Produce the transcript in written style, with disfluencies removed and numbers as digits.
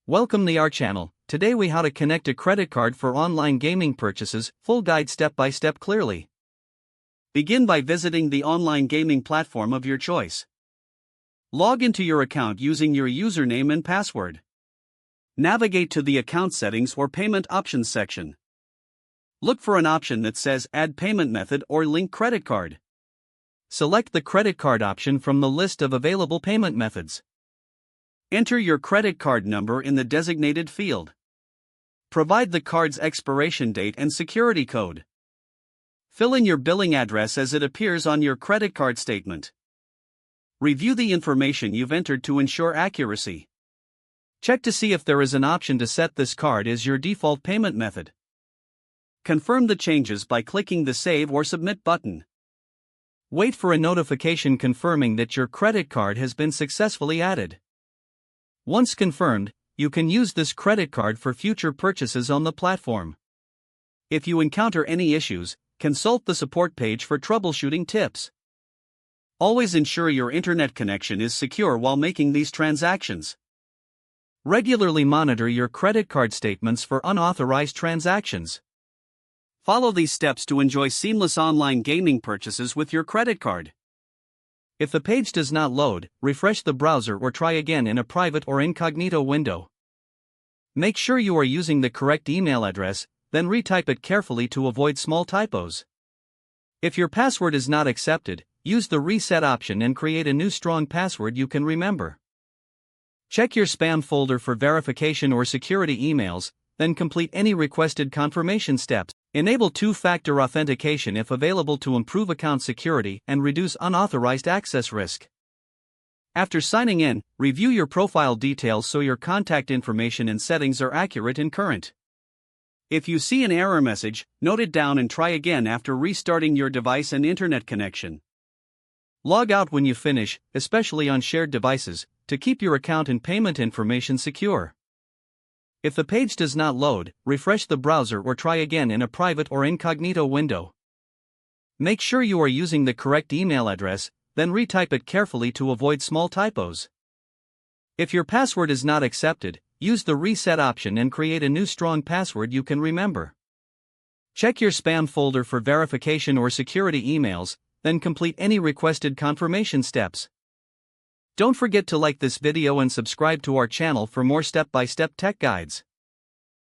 Welcome to our channel. Today we how to connect a credit card for online gaming purchases, full guide step by step clearly. Begin by visiting the online gaming platform of your choice. Log into your account using your username and password. Navigate to the account settings or payment options section. Look for an option that says add payment method or link credit card. Select the credit card option from the list of available payment methods. Enter your credit card number in the designated field. Provide the card's expiration date and security code. Fill in your billing address as it appears on your credit card statement. Review the information you've entered to ensure accuracy. Check to see if there is an option to set this card as your default payment method. Confirm the changes by clicking the Save or Submit button. Wait for a notification confirming that your credit card has been successfully added. Once confirmed, you can use this credit card for future purchases on the platform. If you encounter any issues, consult the support page for troubleshooting tips. Always ensure your internet connection is secure while making these transactions. Regularly monitor your credit card statements for unauthorized transactions. Follow these steps to enjoy seamless online gaming purchases with your credit card. If the page does not load, refresh the browser or try again in a private or incognito window. Make sure you are using the correct email address, then retype it carefully to avoid small typos. If your password is not accepted, use the reset option and create a new strong password you can remember. Check your spam folder for verification or security emails, then complete any requested confirmation steps. Enable two-factor authentication if available to improve account security and reduce unauthorized access risk. After signing in, review your profile details so your contact information and settings are accurate and current. If you see an error message, note it down and try again after restarting your device and internet connection. Log out when you finish, especially on shared devices, to keep your account and payment information secure. If the page does not load, refresh the browser or try again in a private or incognito window. Make sure you are using the correct email address, then retype it carefully to avoid small typos. If your password is not accepted, use the reset option and create a new strong password you can remember. Check your spam folder for verification or security emails, then complete any requested confirmation steps. Don't forget to like this video and subscribe to our channel for more step-by-step tech guides.